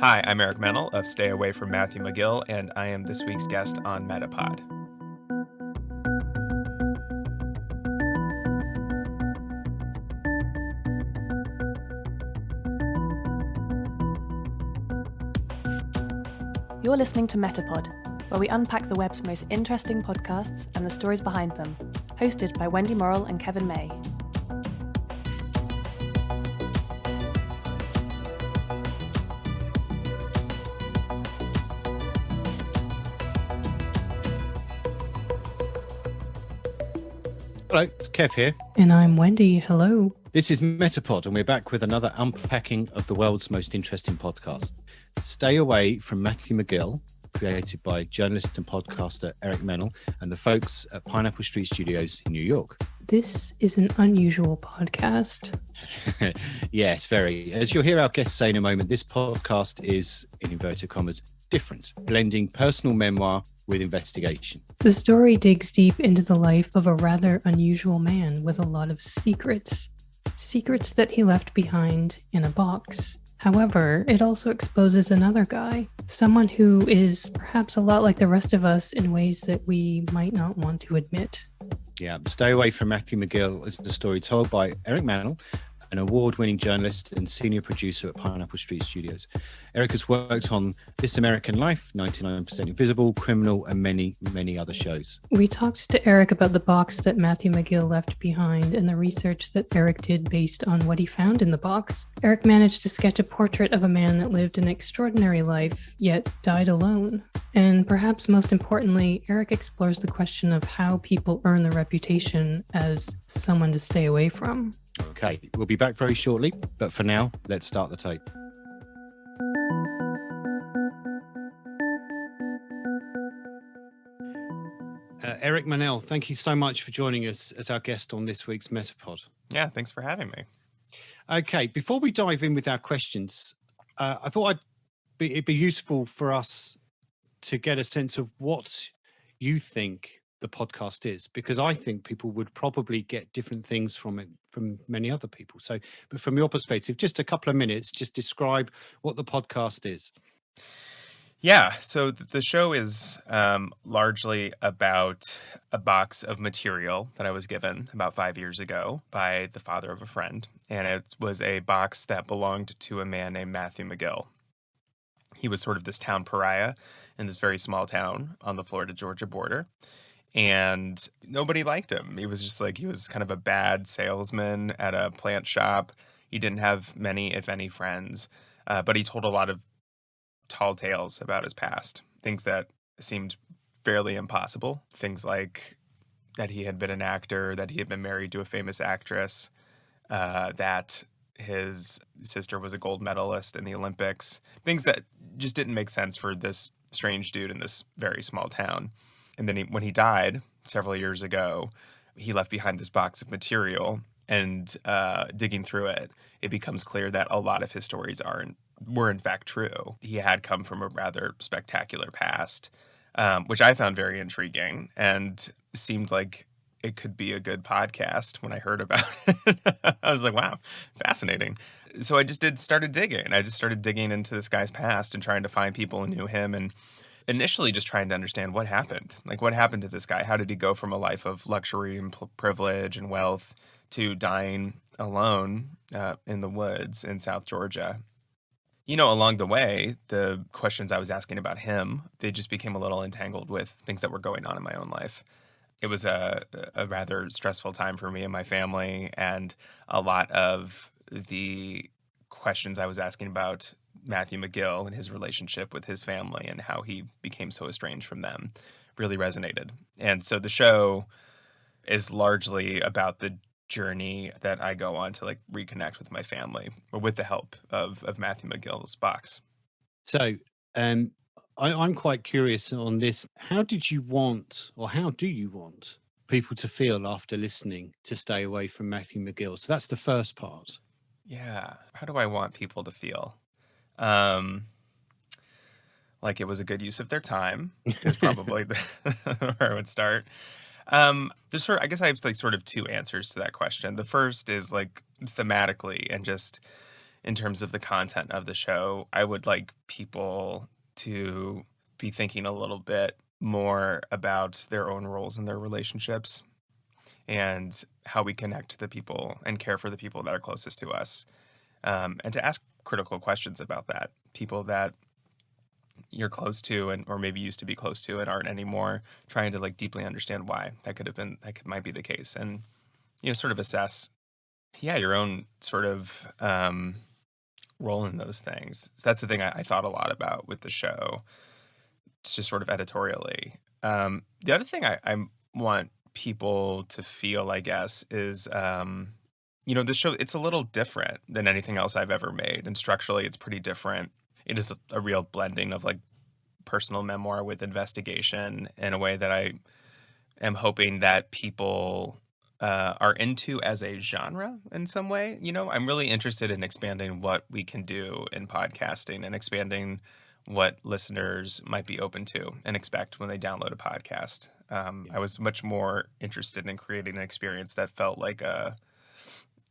Hi, I'm Eric Mennel of Stay Away From Matthew MaGill, and I am this week's guest on MetaPod. You're listening to MetaPod, where we unpack the web's most interesting podcasts and the stories behind them, hosted by Wendy Morrill and Kevin May. Hello, it's Kev here. And I'm Wendy. Hello. This is Metapod, and we're back with another unpacking of the world's most interesting podcast. Stay Away From Matthew MaGill, created by journalist and podcaster Eric Mennel and the folks at Pineapple Street Studios in New York. This is an unusual podcast. Yes, very. As you'll hear our guests say in a moment, this podcast is, in inverted commas, different, blending personal memoir with investigation. The story digs deep into the life of a rather unusual man with a lot of secrets. Secrets that he left behind in a box. However, it also exposes another guy, someone who is perhaps a lot like the rest of us in ways that we might not want to admit. Yeah, Stay Away From Matthew MaGill is the story told by Eric Mennel, an award-winning journalist and senior producer at Pineapple Street Studios. Eric has worked on This American Life, 99% Invisible, Criminal, and many, many other shows. We talked to Eric about the box that Matthew McGill left behind and the research that Eric did based on what he found in the box. Eric managed to sketch a portrait of a man that lived an extraordinary life, yet died alone. And perhaps most importantly, Eric explores the question of how people earn the reputation as someone to stay away from. Okay, we'll be back very shortly, but for now, let's start the tape. Eric Mennel, thank you so much for joining us as our guest on this week's Metapod. Yeah, thanks for having me. Okay, before we dive in with our questions, I thought it'd be useful for us to get a sense of what you think the podcast is, because I think people would probably get different things from it from many other people. So, but from your perspective, just a couple of minutes, just describe what the podcast is. Yeah, so the show is largely about a box of material that I was given about 5 years ago by the father of a friend. And it was a box that belonged to a man named Matthew MaGill. He was sort of this town pariah in this very small town on the Florida-Georgia border. And nobody liked him. He was just like, he was kind of a bad salesman at a plant shop. He didn't have many, if any, friends. But he told a lot of tall tales about his past, things that seemed fairly impossible. Things like that he had been an actor, that he had been married to a famous actress, that his sister was a gold medalist in the Olympics. Things that just didn't make sense for this strange dude in this very small town. And then when he died several years ago, he left behind this box of material, and digging through it, it becomes clear that a lot of his stories were in fact true. He had come from a rather spectacular past, which I found very intriguing and seemed like it could be a good podcast when I heard about it. I was like, wow, fascinating. So I just started digging. I just started digging into this guy's past and trying to find people who knew him, and initially just trying to understand what happened. Like, what happened to this guy? How did he go from a life of luxury and privilege and wealth to dying alone in the woods in South Georgia? You know, along the way, the questions I was asking about him, they just became a little entangled with things that were going on in my own life. It was a rather stressful time for me and my family, and a lot of the questions I was asking about Matthew MaGill and his relationship with his family and how he became so estranged from them really resonated. And so the show is largely about the journey that I go on to like reconnect with my family, or with the help of Matthew MaGill's box. So I'm quite curious on this. How do you want people to feel after listening to Stay Away From Matthew MaGill? So that's the first part. Yeah. How do I want people to feel? Like it was a good use of their time is probably where I would start. I guess I have like sort of two answers to that question. The first is like thematically and just in terms of the content of the show, I would like people to be thinking a little bit more about their own roles in their relationships and how we connect to the people and care for the people that are closest to us. And to ask critical questions about that. People that you're close to and or maybe used to be close to and aren't anymore, trying to like deeply understand why might be the case. And, sort of assess, your own sort of role in those things. So that's the thing I thought a lot about with the show, just sort of editorially. The other thing I want people to feel, I guess, is, this show, it's a little different than anything else I've ever made. And structurally, it's pretty different. It is a real blending of like personal memoir with investigation in a way that I am hoping that people are into as a genre in some way. I'm really interested in expanding what we can do in podcasting and expanding what listeners might be open to and expect when they download a podcast. I was much more interested in creating an experience that felt like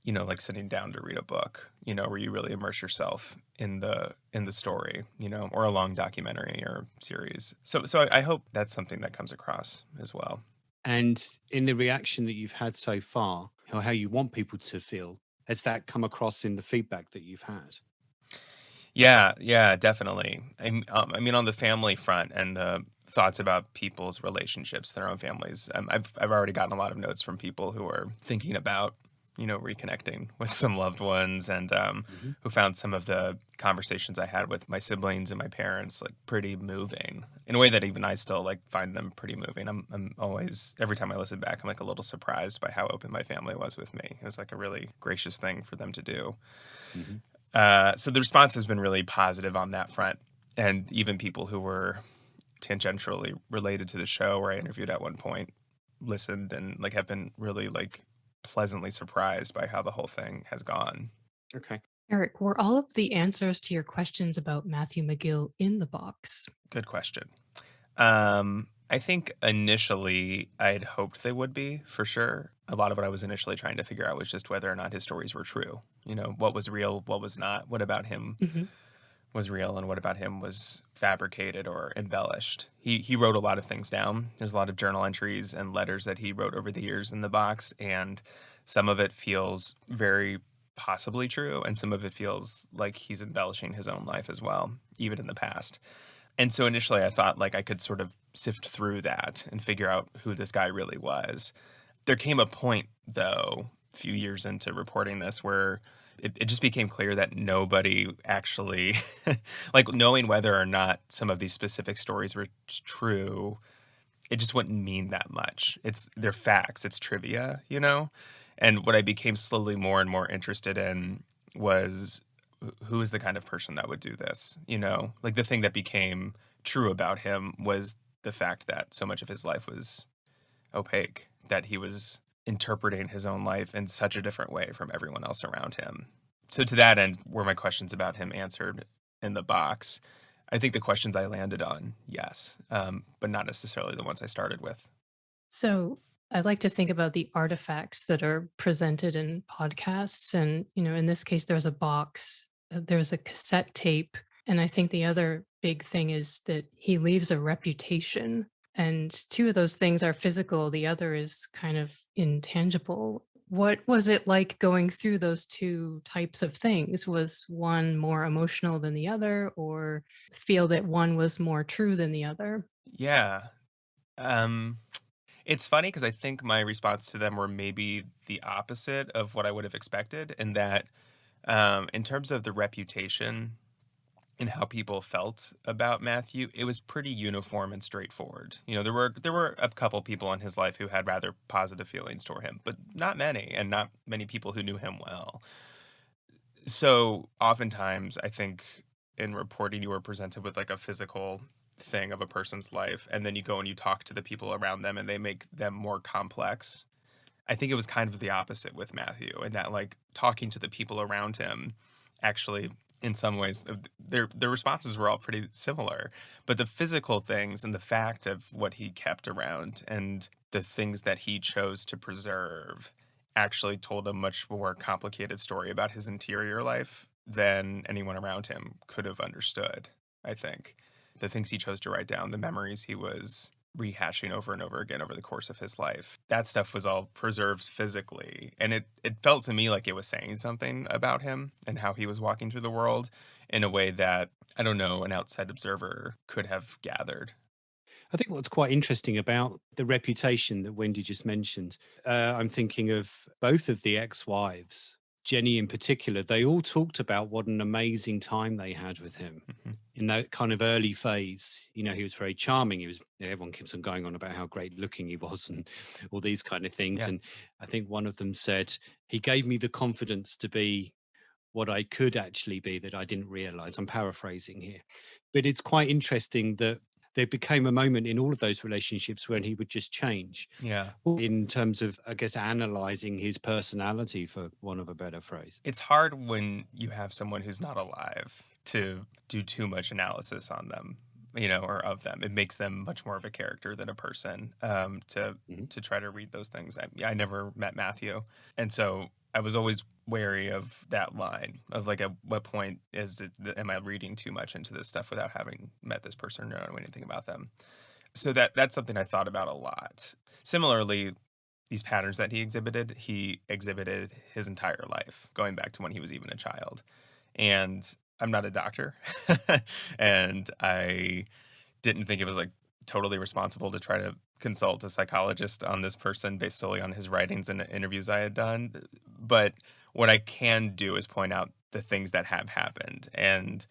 like sitting down to read a book, where you really immerse yourself in the story, or a long documentary or series. So I hope that's something that comes across as well. And in the reaction that you've had so far, or how you want people to feel, has that come across in the feedback that you've had? Yeah, definitely. I mean, on the family front and the thoughts about people's relationships, their own families. I've already gotten a lot of notes from people who are thinking about reconnecting with some loved ones and who found some of the conversations I had with my siblings and my parents like pretty moving in a way that even I still like find them pretty moving. I'm always, every time I listen back, I'm like a little surprised by how open my family was with me. It was like a really gracious thing for them to do. So the response has been really positive on that front. And even people who were tangentially related to the show where I interviewed at one point listened and like have been really like pleasantly surprised by how the whole thing has gone. Okay. Eric, were all of the answers to your questions about Matthew MaGill in the box? Good question. I think initially I'd hoped they would be, for sure. A lot of what I was initially trying to figure out was just whether or not his stories were true. What was real, what was not, what about him was real, and what about him was fabricated or embellished. He wrote a lot of things down. There's a lot of journal entries and letters that he wrote over the years in the box, and some of it feels very possibly true, and some of it feels like he's embellishing his own life as well, even in the past. And so initially I thought like I could sort of sift through that and figure out who this guy really was. There came a point, though, a few years into reporting this, where it just became clear that nobody actually, like knowing whether or not some of these specific stories were true, it just wouldn't mean that much. They're facts, it's trivia, And what I became slowly more and more interested in was who is the kind of person that would do this, Like the thing that became true about him was the fact that so much of his life was opaque, that he was interpreting his own life in such a different way from everyone else around him. So to that end, were my questions about him answered in the box? I think the questions I landed on, yes, but not necessarily the ones I started with. So I like to think about the artifacts that are presented in podcasts. And, in this case, there's a box, there's a cassette tape. And I think the other big thing is that he leaves a reputation. And two of those things are physical, the other is kind of intangible. What was it like going through those two types of things? Was one more emotional than the other, or feel that one was more true than the other? Yeah. It's funny because I think my response to them were maybe the opposite of what I would have expected, in that in terms of the reputation and how people felt about Matthew, it was pretty uniform and straightforward. There were a couple people in his life who had rather positive feelings toward him, but not many, and not many people who knew him well. So oftentimes, I think in reporting, you were presented with like a physical thing of a person's life, and then you go and you talk to the people around them, and they make them more complex. I think it was kind of the opposite with Matthew, in that like talking to the people around him actually, in some ways, their responses were all pretty similar. But the physical things and the fact of what he kept around and the things that he chose to preserve actually told a much more complicated story about his interior life than anyone around him could have understood, I think. The things he chose to write down, the memories he was rehashing over and over again over the course of his life, that stuff was all preserved physically. And it felt to me like it was saying something about him and how he was walking through the world in a way that, I don't know, an outside observer could have gathered. I think what's quite interesting about the reputation that Wendy just mentioned, I'm thinking of both of the ex-wives, Jenny in particular. They all talked about what an amazing time they had with him in that kind of early phase. You know, he was very charming. Everyone keeps on going on about how great looking he was and all these kind of things. Yeah. And I think one of them said, he gave me the confidence to be what I could actually be that I didn't realize. I'm paraphrasing here, but it's quite interesting that there became a moment in all of those relationships when he would just change. Yeah. In terms of, I guess, analyzing his personality, for want of a better phrase. It's hard when you have someone who's not alive to do too much analysis on them, or of them. It makes them much more of a character than a person, to try to read those things. I never met Matthew, and so I was always wary of that line of like, at what point am I reading too much into this stuff without having met this person or knowing anything about them? So that's something I thought about a lot. Similarly, these patterns that he exhibited his entire life, going back to when he was even a child. And I'm not a doctor, and I didn't think it was like totally responsible to try to consult a psychologist on this person based solely on his writings and interviews I had done. But what I can do is point out the things that have happened. And,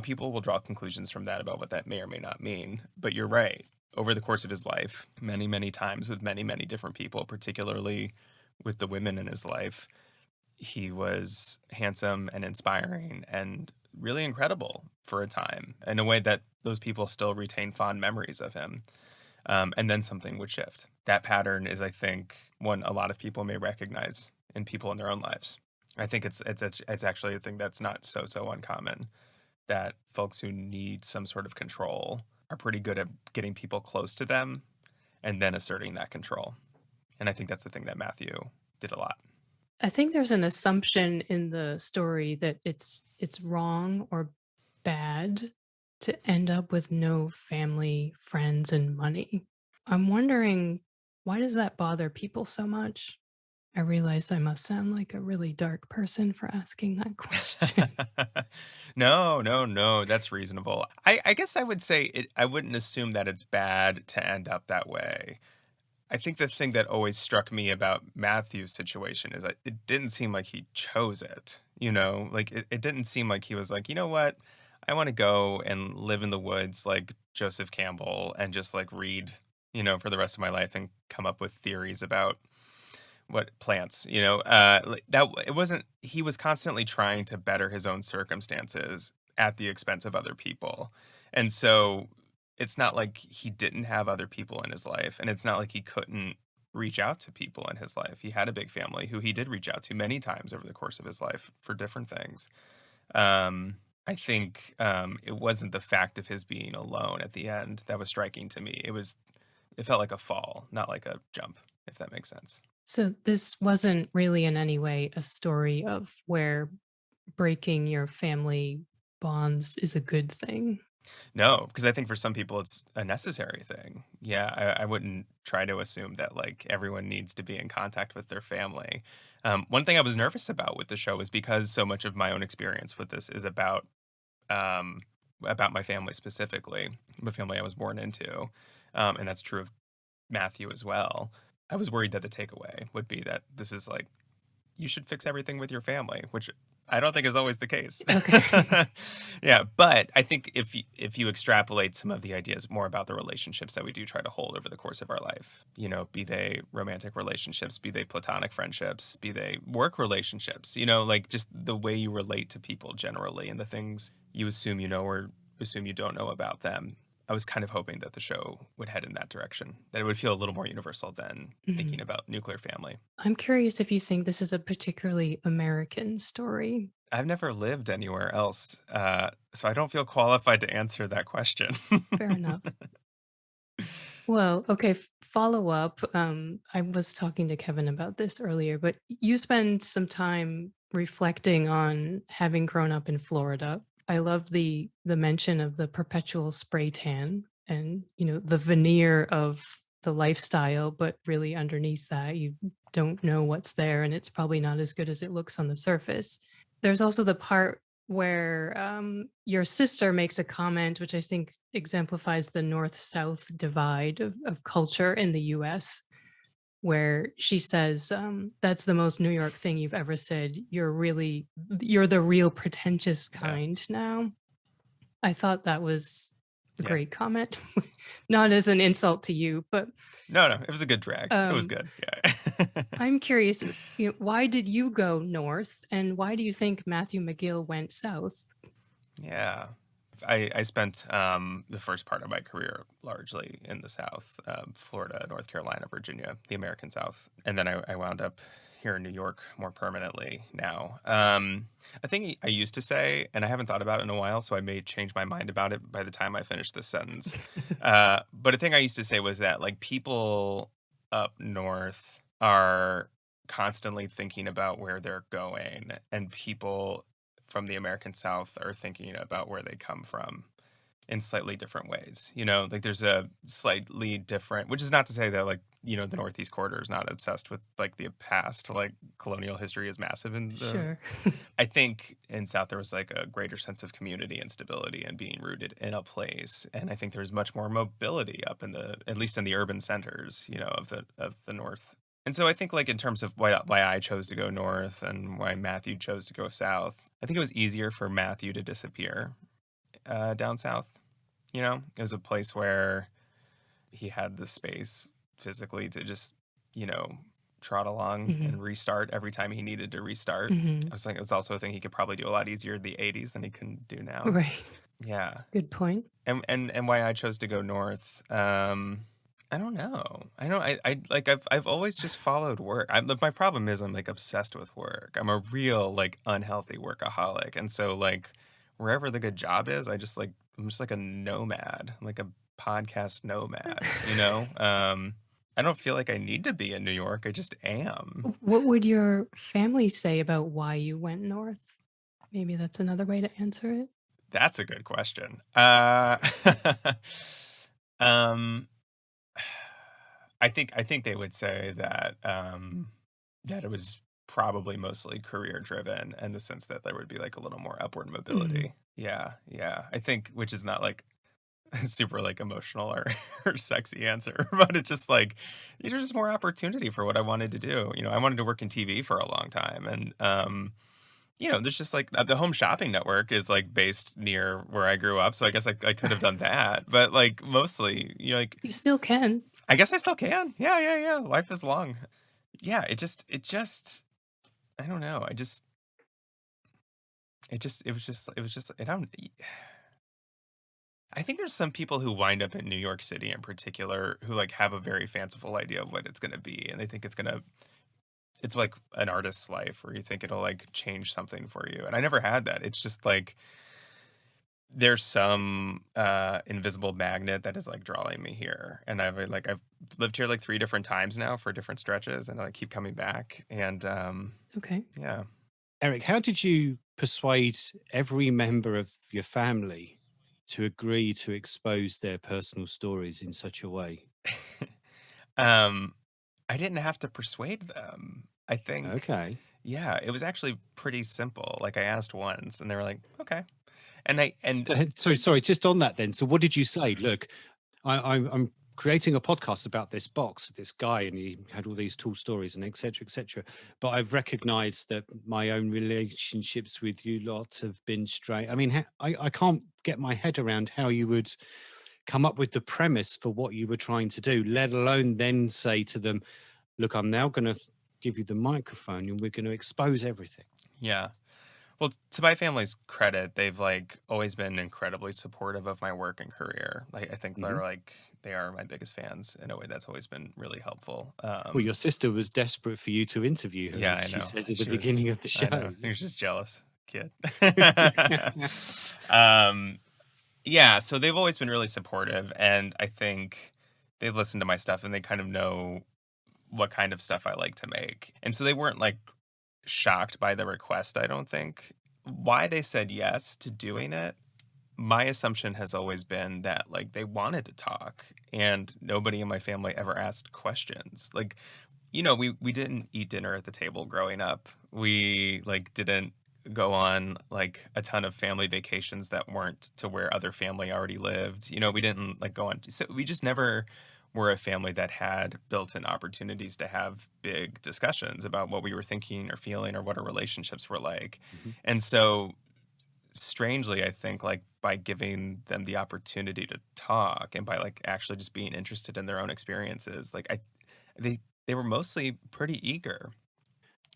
people will draw conclusions from that about what that may or may not mean. But you're right. Over the course of his life, many, many times with many, many different people, particularly with the women in his life, he was handsome and inspiring and really incredible for a time in a way that those people still retain fond memories of him. And then something would shift. That pattern is, I think, one a lot of people may recognize in people in their own lives. I think it's actually a thing that's not so uncommon, that folks who need some sort of control are pretty good at getting people close to them and then asserting that control. And I think that's the thing that Matthew did a lot. I think there's an assumption in the story that it's wrong or bad to end up with no family, friends, and money. I'm wondering, why does that bother people so much? I realize I must sound like a really dark person for asking that question. No, that's reasonable. I guess I would say I wouldn't assume that it's bad to end up that way. I think the thing that always struck me about Matthew's situation is that it didn't seem like he chose it, Like, it didn't seem like he was like, you know what? I want to go and live in the woods like Joseph Campbell and just like read, for the rest of my life and come up with theories about what plants, that it wasn't, he was constantly trying to better his own circumstances at the expense of other people. And so it's not like he didn't have other people in his life, and it's not like he couldn't reach out to people in his life. He had a big family who he did reach out to many times over the course of his life for different things. I think it wasn't the fact of his being alone at the end that was striking to me. It felt like a fall, not like a jump, if that makes sense. So this wasn't really in any way a story of where breaking your family bonds is a good thing. No, because I think for some people it's a necessary thing. Yeah, I wouldn't try to assume that like everyone needs to be in contact with their family. One thing I was nervous about with the show is because so much of my own experience with this is about my family specifically, the family I was born into, and that's true of Matthew as well. I was worried that the takeaway would be that this is like, you should fix everything with your family, which I don't think is always the case. Okay. Yeah, but I think if you extrapolate some of the ideas more about the relationships that we do try to hold over the course of our life, be they romantic relationships, be they platonic friendships, be they work relationships, like just the way you relate to people generally and the things you assume you know or assume you don't know about them. I was kind of hoping that the show would head in that direction, that it would feel a little more universal than thinking about nuclear family. I'm curious if you think this is a particularly American story. I've never lived anywhere else, so I don't feel qualified to answer that question. Fair enough. Well, okay, follow up. I was talking to Kevin about this earlier, but you spend some time reflecting on having grown up in Florida. I love the mention of the perpetual spray tan and, the veneer of the lifestyle, but really underneath that, you don't know what's there, and it's probably not as good as it looks on the surface. There's also the part where your sister makes a comment, which I think exemplifies the North-South divide of culture in the US, where she says, that's the most New York thing you've ever said. You're the real pretentious Yeah. kind now. I thought that was a Yeah. great comment. Not as an insult to you, but No, it was a good drag. It was good. Yeah. I'm curious, why did you go north, and why do you think Matthew MaGill went south? Yeah. I spent the first part of my career largely in the South, Florida, North Carolina, Virginia, the American South. And then I wound up here in New York more permanently now. A thing I used to say, and I haven't thought about it in a while, so I may change my mind about it by the time I finish this sentence. But a thing I used to say was that like people up north are constantly thinking about where they're going, and people from the American South are thinking about where they come from in slightly different ways. Like there's a slightly different, which is not to say that like, the Northeast corridor is not obsessed with like the past, like colonial history is massive in the, Sure. I think in South there was like a greater sense of community and stability and being rooted in a place. And I think there's much more mobility up at least in the urban centers, of the North. And so I think like in terms of why I chose to go north and why Matthew chose to go south, I think it was easier for Matthew to disappear down south. It was a place where he had the space physically to just, trot along and restart every time he needed to restart. I was like, it's also a thing he could probably do a lot easier in the 80s than he can do now. Right. Yeah. Good point. And why I chose to go north, I don't know. I've always just followed work. My problem is I'm like obsessed with work. I'm a real like unhealthy workaholic, and so like wherever the good job is, I'm just like a nomad. I'm like a podcast nomad. I don't feel like I need to be in New York. I just am. What would your family say about why you went north? Maybe that's another way to answer it. That's a good question. I think they would say that that it was probably mostly career driven, in the sense that there would be like a little more upward mobility. Yeah. I think, which is not like a super like emotional or sexy answer, but it's just like there's just more opportunity for what I wanted to do. I wanted to work in TV for a long time, and there's just like the Home Shopping Network is like based near where I grew up, so I guess I could have done that, but like mostly, You still can. I guess I still can. Yeah. Life is long. Yeah, it just I don't know. It was just I think there's some people who wind up in New York City in particular who like have a very fanciful idea of what it's going to be, and they think it's like an artist's life where you think it'll like change something for you. And I never had that. It's just like there's some invisible magnet that is like drawing me here, and I've lived here like 3 different times now for different stretches, and I keep coming back. And Okay. yeah. Eric, how did you persuade every member of your family to agree to expose their personal stories in such a way? I didn't have to persuade them. I think. Okay. Yeah, it was actually pretty simple. Like I asked once, and they were like, "Okay." Sorry, just on that then. So what did you say? Look, I'm creating a podcast about this box, this guy, and he had all these tall stories and et cetera, but I've recognized that my own relationships with you lot have been straight. I mean, I can't get my head around how you would come up with the premise for what you were trying to do, let alone then say to them, look, I'm now going to give you the microphone and we're going to expose everything. Yeah. Well, to my family's credit, they've like always been incredibly supportive of my work and career. Like I think they are my biggest fans in a way that's always been really helpful. Well, your sister was desperate for you to interview her. Yeah, as I know. She says at the beginning of the show. I know. She was just jealous, kid. Yeah, so they've always been really supportive, and I think they've listened to my stuff and they kind of know what kind of stuff I like to make. And so they weren't like shocked by the request, I don't think. Why they said yes to doing it, my assumption has always been that like they wanted to talk and nobody in my family ever asked questions. Like, we didn't eat dinner at the table growing up. We like didn't go on like a ton of family vacations that weren't to where other family already lived. We didn't like go on. So we just never were a family that had built-in opportunities to have big discussions about what we were thinking or feeling or what our relationships were like. Mhm. And so strangely, I think like by giving them the opportunity to talk and by like actually just being interested in their own experiences, like they were mostly pretty eager.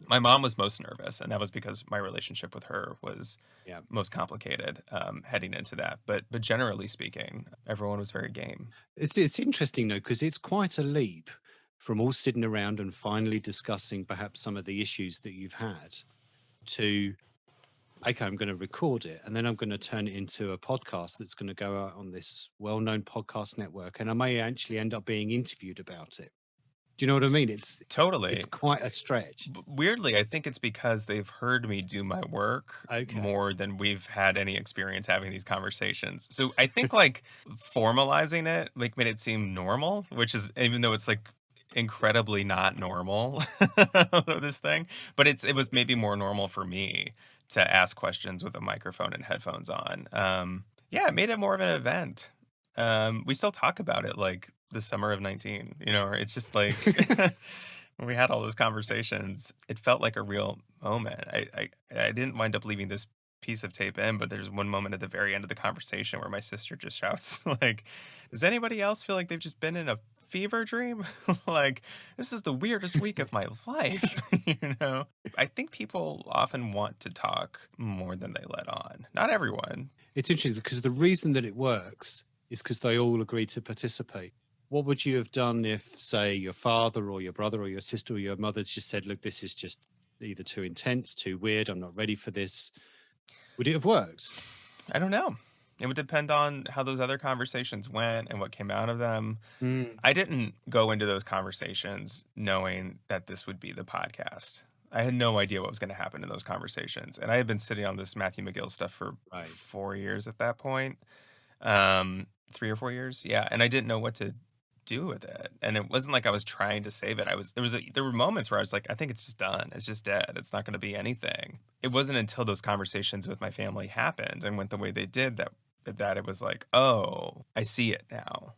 My mom was most nervous, and that was because my relationship with her was Yeah. most complicated heading into that. But generally speaking, everyone was very game. It's interesting though, because it's quite a leap from all sitting around and finally discussing perhaps some of the issues that you've had to, okay, I'm going to record it and then I'm going to turn it into a podcast that's going to go out on this well-known podcast network, and I may actually end up being interviewed about it. Do you know what I mean? It's Totally. quite a stretch. Weirdly, I think it's because they've heard me do my work Okay. more than we've had any experience having these conversations. So I think like formalizing it like made it seem normal, which is even though it's like incredibly not normal this thing, but it was maybe more normal for me to ask questions with a microphone and headphones on. Yeah, it made it more of an event. We still talk about it like the summer of 19, or it's just like when we had all those conversations, it felt like a real moment. I didn't wind up leaving this piece of tape in, but there's one moment at the very end of the conversation where my sister just shouts like, does anybody else feel like they've just been in a fever dream? Like, this is the weirdest week of my life. I think people often want to talk more than they let on. Not everyone. It's interesting because the reason that it works is because they all agree to participate. What would you have done if, say, your father or your brother or your sister or your mother just said, look, this is just either too intense, too weird, I'm not ready for this? Would it have worked? I don't know. It would depend on how those other conversations went and what came out of them. I didn't go into those conversations knowing that this would be the podcast. I had no idea what was going to happen in those conversations. And I had been sitting on this Matthew MaGill stuff for 4 years at that point. 3 or 4 years. Yeah. And I didn't know what to do with it. And it wasn't like I was trying to save it. There were moments where I was like, I think it's just done. It's just dead. It's not going to be anything. It wasn't until those conversations with my family happened and went the way they did that it was like, oh, I see it now,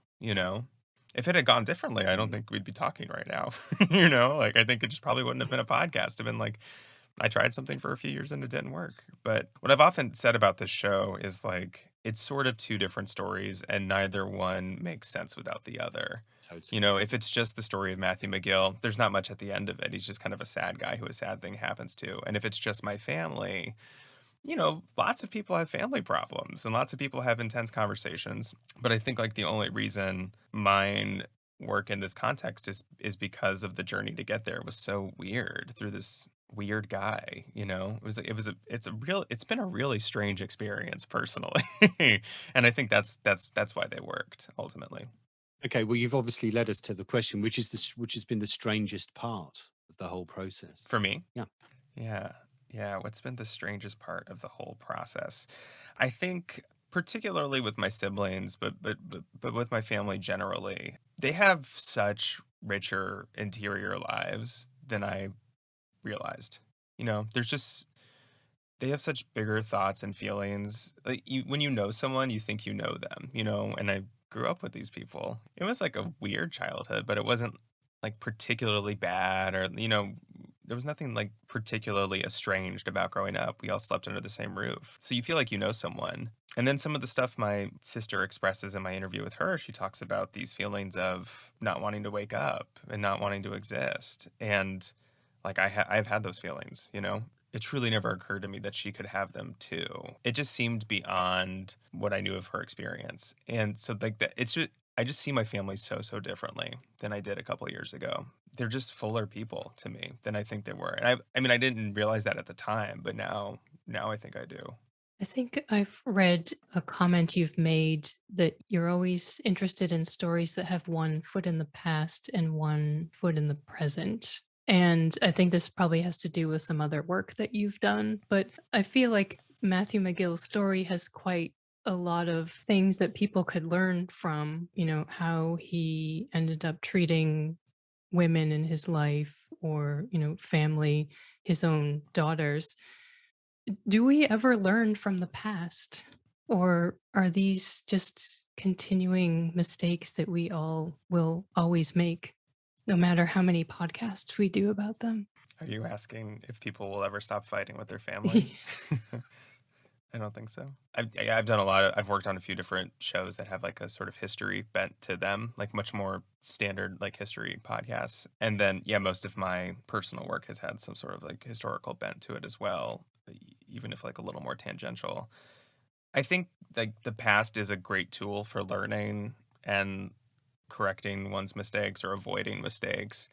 If it had gone differently, I don't think we'd be talking right now. Like I think it just probably wouldn't have been a podcast. It'd been like, I tried something for a few years and it didn't work. But what I've often said about this show is like, it's sort of two different stories and neither one makes sense without the other. Totally. If it's just the story of Matthew MaGill, there's not much at the end of it. He's just kind of a sad guy who a sad thing happens to. And if it's just my family, lots of people have family problems and lots of people have intense conversations. But I think like the only reason mine work in this context is because of the journey to get there. It was so weird through this weird guy, it's been a really strange experience personally. And I think that's why they worked ultimately. Okay, well, you've obviously led us to the question, which has been the strangest part of the whole process For me? Yeah. Yeah. What's been the strangest part of the whole process? I think particularly with my siblings, but with my family generally, they have such richer interior lives than I realized. They have such bigger thoughts and feelings. Like when you know someone, you think you know them, and I grew up with these people. It was like a weird childhood, but it wasn't like particularly bad or, there was nothing like particularly estranged about growing up. We all slept under the same roof. So you feel like you know someone. And then some of the stuff my sister expresses in my interview with her, she talks about these feelings of not wanting to wake up and not wanting to exist. And like I've had those feelings, It truly never occurred to me that she could have them too. It just seemed beyond what I knew of her experience. And so like that I just see my family so differently than I did a couple of years ago. They're just fuller people to me than I think they were. And I didn't realize that at the time, but now I think I do. I think I've read a comment you've made that you're always interested in stories that have one foot in the past and one foot in the present. And I think this probably has to do with some other work that you've done. But I feel like Matthew McGill's story has quite a lot of things that people could learn from, how he ended up treating women in his life or, family, his own daughters. Do we ever learn from the past? Or are these just continuing mistakes that we all will always make, no matter how many podcasts we do about them? Are you asking if people will ever stop fighting with their family? I don't think so. I've done I've worked on a few different shows that have like a sort of history bent to them, like much more standard like history podcasts. And then, yeah, most of my personal work has had some sort of like historical bent to it as well, even if like a little more tangential. I think like the past is a great tool for learning and correcting one's mistakes or avoiding mistakes.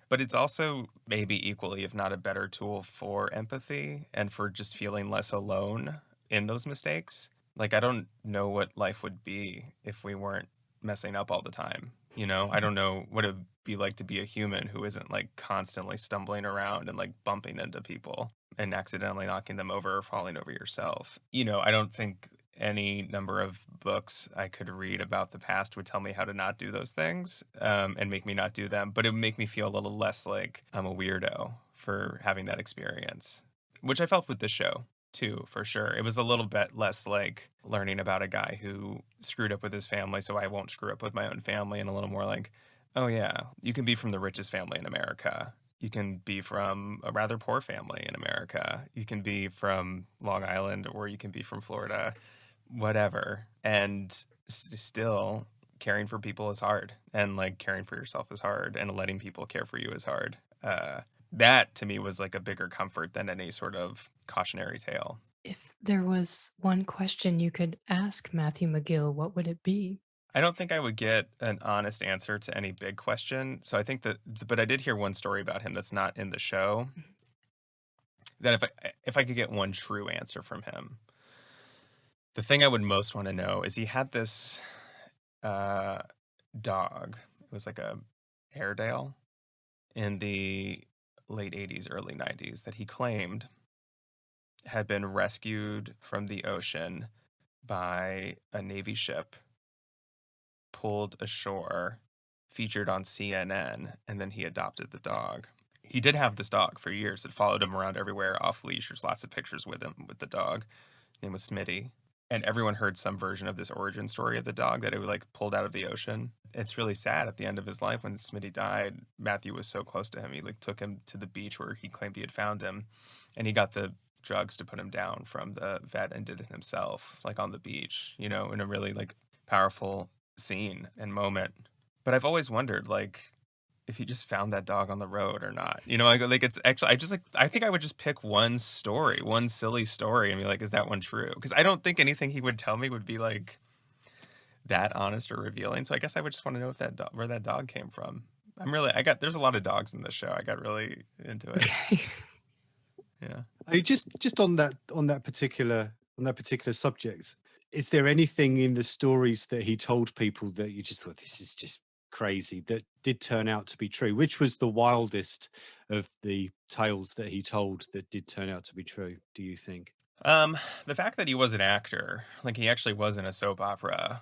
But it's also maybe equally, if not a better tool for empathy and for just feeling less alone in those mistakes. Like, I don't know what life would be if we weren't messing up all the time. I don't know what it'd be like to be a human who isn't like constantly stumbling around and like bumping into people and accidentally knocking them over or falling over yourself. I don't think any number of books I could read about the past would tell me how to not do those things and make me not do them. But it would make me feel a little less like I'm a weirdo for having that experience, which I felt with this show too, for sure. It was a little bit less like learning about a guy who screwed up with his family, so I won't screw up with my own family, and a little more like, oh yeah, you can be from the richest family in America. You can be from a rather poor family in America. You can be from Long Island, or you can be from Florida, whatever. And still caring for people is hard, and like caring for yourself is hard, and letting people care for you is hard. That to me was like a bigger comfort than any sort of cautionary tale. If there was one question you could ask Matthew McGill, what would it be? I don't think I would get an honest answer to any big question. So I think but I did hear one story about him that's not in the show. That if I could get one true answer from him, the thing I would most want to know is he had this dog. It was like a Airedale in the late 80s, early 90s that he claimed had been rescued from the ocean by a Navy ship, pulled ashore, featured on CNN, and then he adopted the dog. He did have this dog for years. It followed him around everywhere off leash. There's lots of pictures with him, with the dog. His name was Smitty. And everyone heard some version of this origin story of the dog that it was like pulled out of the ocean. It's really sad at the end of his life when Smitty died. Matthew was so close to him. He like took him to the beach where he claimed he had found him, and he got the drugs to put him down from the vet and did it himself, like on the beach, in a really like powerful scene and moment. But I've always wondered, like, if he just found that dog on the road or not. Like it's actually, I think I would just pick one story, one silly story, and be like, is that one true? Because I don't think anything he would tell me would be like that honest or revealing. So I guess I would just want to know if where that dog came from. There's a lot of dogs in this show. I got really into it. Yeah. Just on that particular subject, is there anything in the stories that he told people that you just thought, this is just crazy, that did turn out to be true? Which was the wildest of the tales that he told that did turn out to be true, do you think? The fact that he was an actor, like he actually was in a soap opera,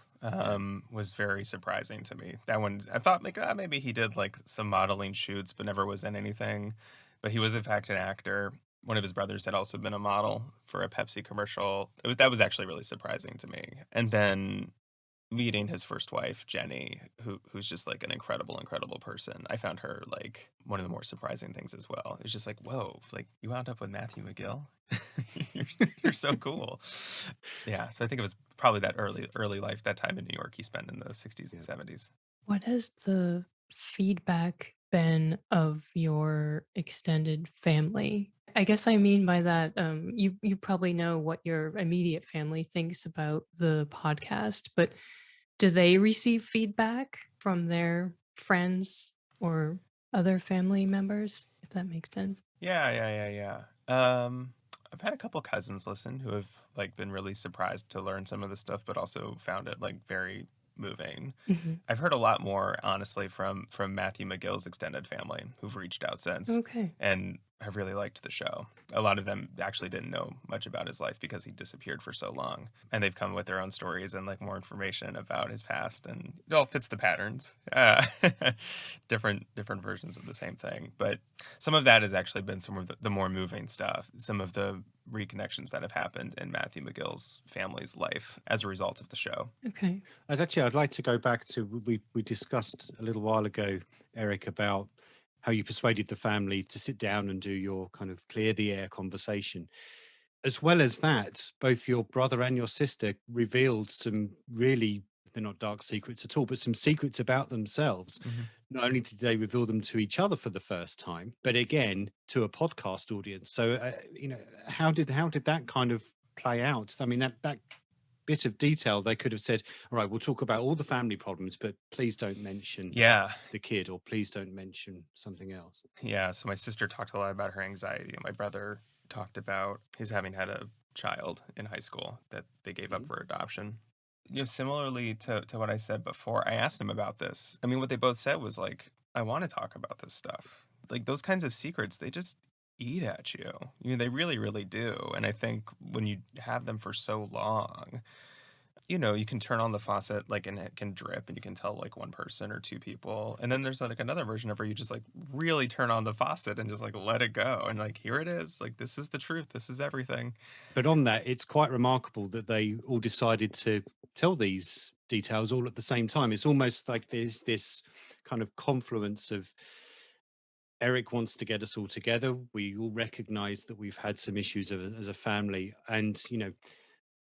was very surprising to me. That one, I thought like maybe he did like some modeling shoots, but never was in anything. But he was in fact an actor. One of his brothers had also been a model for a Pepsi commercial. That was actually really surprising to me. And then meeting his first wife, Jenny, who's just like an incredible person. I found her like one of the more surprising things as well. It's just like, whoa, like you wound up with Matthew McGill. you're so cool. Yeah, so I think it was probably that early life, that time in New York he spent in the 60s and 70s. What has the feedback been of your extended family? I guess I mean by that, you probably know what your immediate family thinks about the podcast, but do they receive feedback from their friends or other family members, if that makes sense? Yeah. I've had a couple cousins listen who have like been really surprised to learn some of the stuff, but also found it like very moving. Mhm. I've heard a lot more, honestly, from Matthew MaGill's extended family who've reached out since Okay. and have really liked the show. A lot of them actually didn't know much about his life because he disappeared for so long. And they've come with their own stories and like more information about his past, and it all fits the patterns. Different versions of the same thing. But some of that has actually been some of the more moving stuff, some of the reconnections that have happened in Matthew MaGill's family's life as a result of the show. Okay. I'd like to go back to we discussed a little while ago, Eric, about how you persuaded the family to sit down and do your kind of clear the air conversation. As well as that, both your brother and your sister revealed some really, they're not dark secrets at all, but some secrets about themselves. Mm-hmm. Not only did they reveal them to each other for the first time, but again to a podcast audience. So, how did that kind of play out? I mean, that bit of detail, they could have said, all right, we'll talk about all the family problems, but please don't mention the kid, or please don't mention something else. Yeah. So my sister talked a lot about her anxiety, and my brother talked about his having had a child in high school that they gave up for adoption. Similarly to what I said before, I asked them about this. I mean, what they both said was like, I want to talk about this stuff. Like those kinds of secrets, they just eat at you. They really, really do. And I think when you have them for so long, you can turn on the faucet and it can drip and you can tell like one person or two people. And then there's like another version of where you just like really turn on the faucet and just like let it go. And like, here it is. Like, this is the truth. This is everything. But on that, it's quite remarkable that they all decided to tell these details all at the same time. It's almost like there's this kind of confluence of Eric wants to get us all together. We all recognize that we've had some issues as a family. And,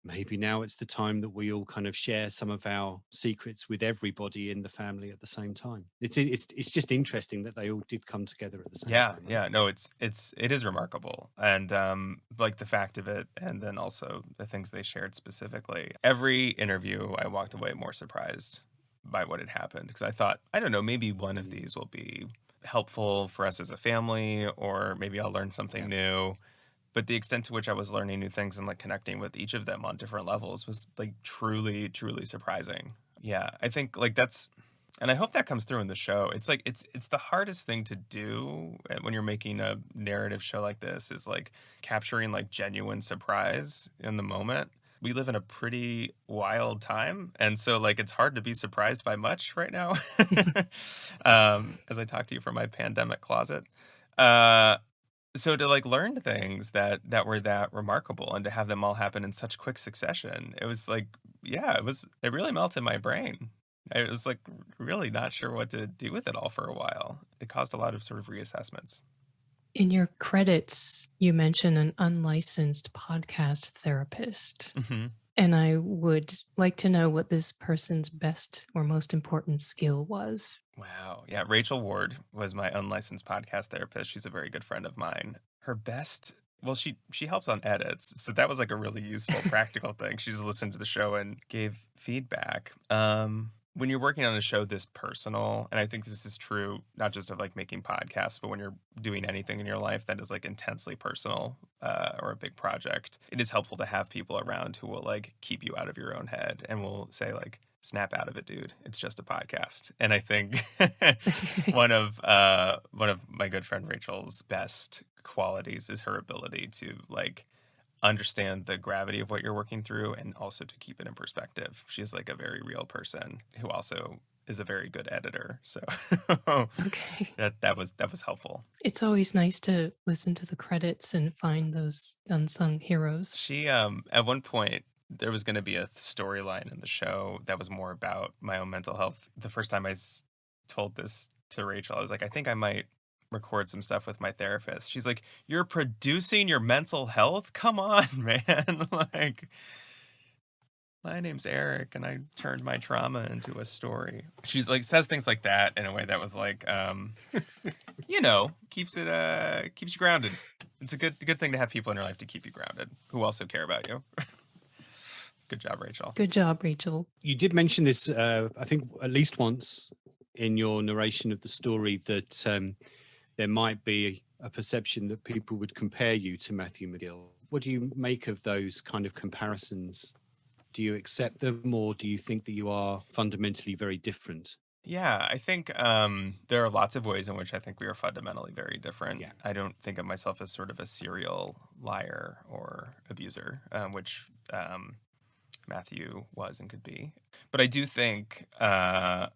maybe now it's the time that we all kind of share some of our secrets with everybody in the family at the same time. It's just interesting that they all did come together at the same time. Right? Yeah. No, it is remarkable. And like the fact of it, and then also the things they shared specifically. Every interview, I walked away more surprised by what had happened, because I thought, I don't know, maybe one of these will be helpful for us as a family, or maybe I'll learn something new. But the extent to which I was learning new things and like connecting with each of them on different levels was like truly, truly surprising. Yeah, I think like that's, and I hope that comes through in the show. It's like it's the hardest thing to do when you're making a narrative show like this, is like capturing like genuine surprise in the moment. We live in a pretty wild time, and so like it's hard to be surprised by much right now. As I talk to you from my pandemic closet. So to like learn things that were that remarkable, and to have them all happen in such quick succession, it was like, yeah, it really melted my brain. I was like really not sure what to do with it all for a while. It caused a lot of sort of reassessments. In your credits, you mention an unlicensed podcast therapist. Mm-hmm. And I would like to know what this person's best or most important skill was. Wow. Yeah. Rachel Ward was my unlicensed podcast therapist. She's a very good friend of mine. Her best, well, she helps on edits. So that was like a really useful, practical thing. She just listened to the show and gave feedback. When you're working on a show this personal, and I think this is true not just of like making podcasts, but when you're doing anything in your life that is like intensely personal or a big project, it is helpful to have people around who will like keep you out of your own head and will say like, snap out of it, dude. It's just a podcast. And I think one of my good friend Rachel's best qualities is her ability to like understand the gravity of what you're working through, and also to keep it in perspective. She's like a very real person who also is a very good editor. So Okay. that was helpful. It's always nice to listen to the credits and find those unsung heroes. She at one point, there was going to be a storyline in the show that was more about my own mental health. The first time I told this to Rachel, I was like, I think I might record some stuff with my therapist. She's like, you're producing your mental health? Come on, man. Like, my name's Eric and I turned my trauma into a story. She's like, says things like that in a way that was like, keeps you grounded. It's a good thing to have people in your life to keep you grounded who also care about you. Good job, Rachel. Good job, Rachel. You did mention this, I think, at least once in your narration of the story, that there might be a perception that people would compare you to Matthew MaGill. What do you make of those kind of comparisons? Do you accept them, or do you think that you are fundamentally very different? Yeah, I think there are lots of ways in which I think we are fundamentally very different. Yeah. I don't think of myself as sort of a serial liar or abuser, which Matthew was and could be. But I do think, I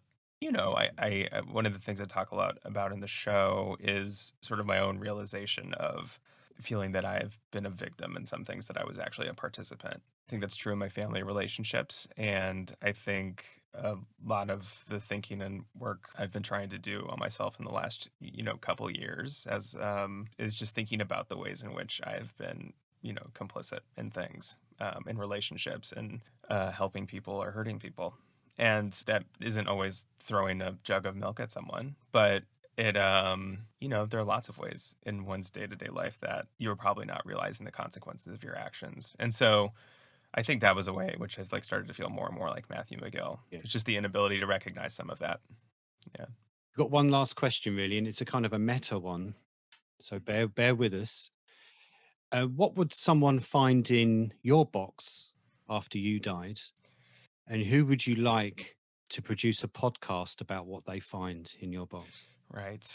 one of the things I talk a lot about in the show is sort of my own realization of feeling that I've been a victim in some things, that I was actually a participant. I think that's true in my family relationships, and I think a lot of the thinking and work I've been trying to do on myself in the last couple years as is just thinking about the ways in which I've been complicit in things, in relationships, and helping people or hurting people. And that isn't always throwing a jug of milk at someone, but it, there are lots of ways in one's day-to-day life that you're probably not realizing the consequences of your actions. And so I think that was a way in which I've started to feel more and more like Matthew McGill. Yeah. It's just the inability to recognize some of that. Yeah. Got one last question, really, and it's a kind of a meta one. So bear with us. What would someone find in your box after you died? And who would you like to produce a podcast about what they find in your box? Right.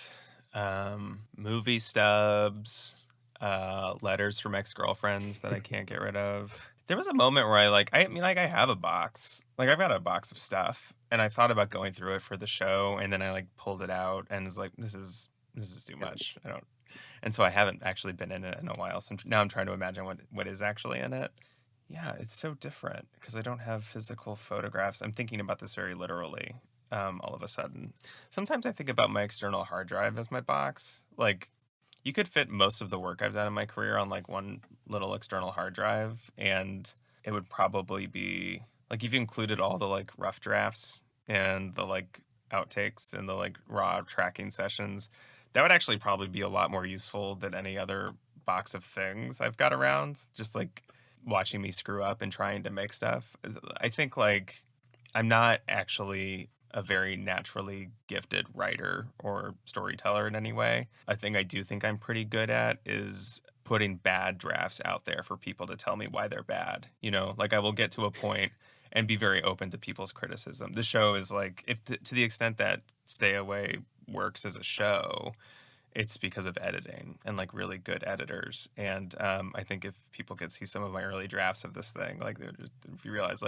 Movie stubs, letters from ex-girlfriends that I can't get rid of. There was a moment where I have a box. I've got a box of stuff, and I thought about going through it for the show, and then I pulled it out and was like, this is too much. And so I haven't actually been in it in a while. So now I'm trying to imagine what is actually in it. Yeah, it's so different because I don't have physical photographs. I'm thinking about this very literally all of a sudden. Sometimes I think about my external hard drive as my box. You could fit most of the work I've done in my career on one little external hard drive, and it would probably be if you included all the rough drafts and the outtakes and the raw tracking sessions, that would actually probably be a lot more useful than any other box of things I've got around. Just watching me screw up and trying to make stuff. I think I'm not actually a very naturally gifted writer or storyteller in any way. A thing I do think I'm pretty good at is putting bad drafts out there for people to tell me why they're bad. I will get to a point and be very open to people's criticism. The show is to the extent that Stay Away works as a show, it's because of editing and really good editors. And I think if people could see some of my early drafts of this thing, if you realize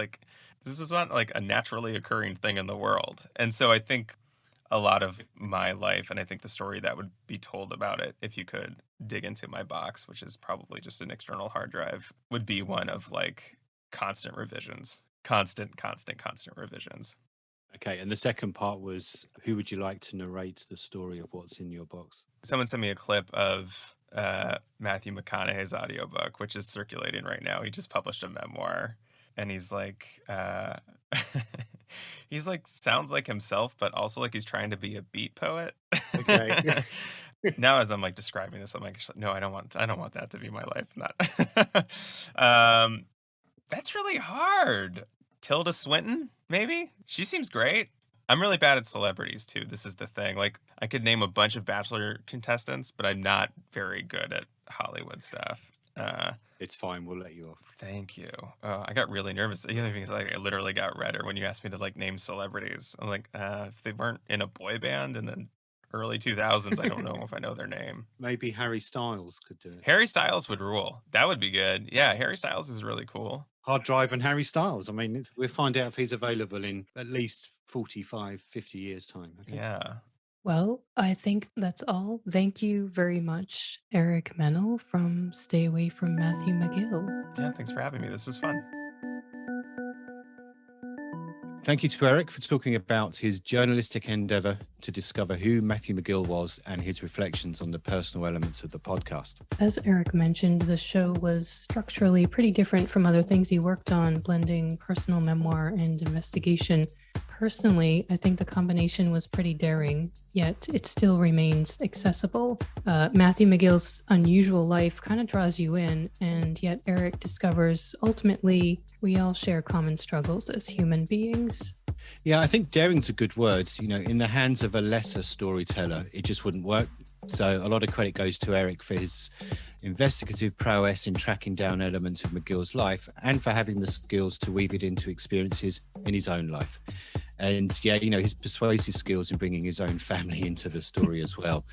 this was not a naturally occurring thing in the world. And so I think a lot of my life, and I think the story that would be told about it, if you could dig into my box, which is probably just an external hard drive, would be one of constant revisions, constant revisions. Okay, and the second part was, who would you like to narrate the story of what's in your box? Someone sent me a clip of Matthew McConaughey's audiobook, which is circulating right now. He just published a memoir, and he's he's sounds like himself, but also he's trying to be a beat poet. Okay. Now, as I'm describing this, I'm no, I don't want that to be my life. That's really hard. Tilda Swinton, maybe? She seems great. I'm really bad at celebrities, too. This is the thing. I could name a bunch of Bachelor contestants, but I'm not very good at Hollywood stuff. It's fine. We'll let you off. Thank you. I got really nervous. Because I literally got redder when you asked me to name celebrities. I'm if they weren't in a boy band in the early 2000s, I don't know if I know their name. Maybe Harry Styles could do it. Harry Styles would rule. That would be good. Yeah, Harry Styles is really cool. Hard drive and Harry Styles. I mean, we'll find out if he's available in at least 45, 50 years' time. Okay? Yeah. Well, I think that's all. Thank you very much, Eric Mennel from Stay Away From Matthew MaGill. Yeah, thanks for having me. This was fun. Thank you to Eric for talking about his journalistic endeavour to discover who Matthew McGill was and his reflections on the personal elements of the podcast. As Eric mentioned, the show was structurally pretty different from other things he worked on, blending personal memoir and investigation. Personally, I think the combination was pretty daring, yet it still remains accessible. Matthew McGill's unusual life kind of draws you in, and yet Eric discovers ultimately we all share common struggles as human beings. Yeah, I think daring's a good word. In the hands of a lesser storyteller, it just wouldn't work. So a lot of credit goes to Eric for his investigative prowess in tracking down elements of McGill's life and for having the skills to weave it into experiences in his own life. And yeah, his persuasive skills in bringing his own family into the story as well.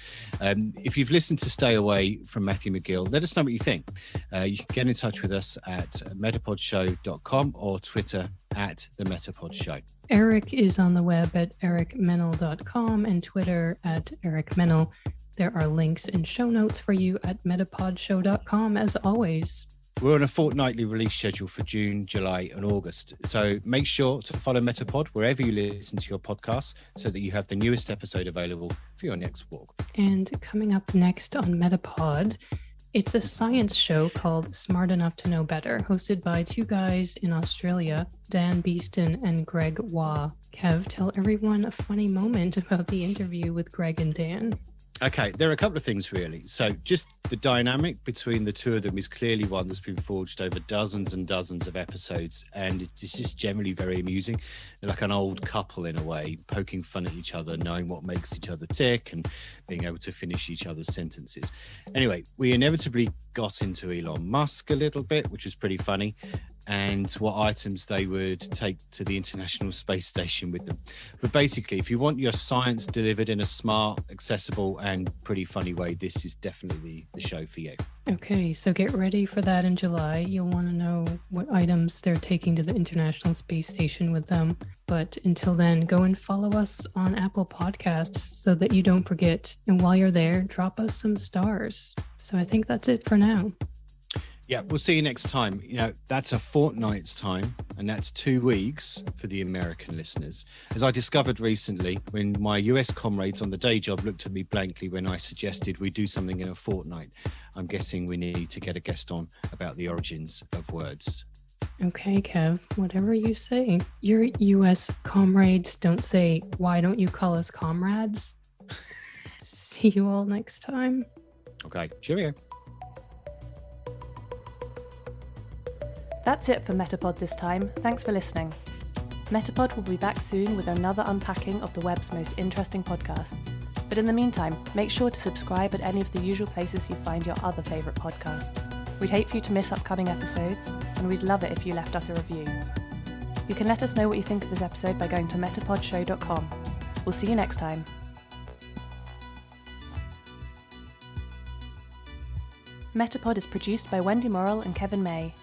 If you've listened to Stay Away from Matthew MaGill, let us know what you think. You can get in touch with us at metapodshow.com or Twitter at the Metapod Show. Eric is on the web at ericmennel.com and Twitter at Eric Mennel. There are links and show notes for you at metapodshow.com as always. We're on a fortnightly release schedule for June, July and August. So make sure to follow Metapod wherever you listen to your podcasts so that you have the newest episode available for your next walk. And coming up next on Metapod, it's a science show called Smart Enough to Know Better, hosted by two guys in Australia, Dan Beeston and Greg Waugh. Kev, tell everyone a funny moment about the interview with Greg and Dan. Okay, there are a couple of things really. So just the dynamic between the two of them is clearly one that's been forged over dozens and dozens of episodes, and it's just generally very amusing. They're like an old couple in a way, poking fun at each other, knowing what makes each other tick and being able to finish each other's sentences. Anyway, we inevitably got into Elon Musk a little bit, which was pretty funny, and what items they would take to the International Space Station with them. But basically, if you want your science delivered in a smart, accessible and pretty funny way, this is definitely the show for you. Okay, so get ready for that in July. You'll want to know what items they're taking to the International Space Station with them. But until then, go and follow us on Apple Podcasts so that you don't forget. And while you're there, drop us some stars. So I think that's it for now. Yeah, we'll see you next time. That's a fortnight's time, and that's 2 weeks for the American listeners. As I discovered recently, when my US comrades on the day job looked at me blankly when I suggested we do something in a fortnight, I'm guessing we need to get a guest on about the origins of words. Okay, Kev, whatever you say. Your US comrades don't say, "Why don't you call us comrades?" See you all next time. Okay, cheerio. That's it for Metapod this time. Thanks for listening. Metapod will be back soon with another unpacking of the web's most interesting podcasts. But in the meantime, make sure to subscribe at any of the usual places you find your other favourite podcasts. We'd hate for you to miss upcoming episodes, and we'd love it if you left us a review. You can let us know what you think of this episode by going to metapodshow.com. We'll see you next time. Metapod is produced by Wendy Morrell and Kevin May.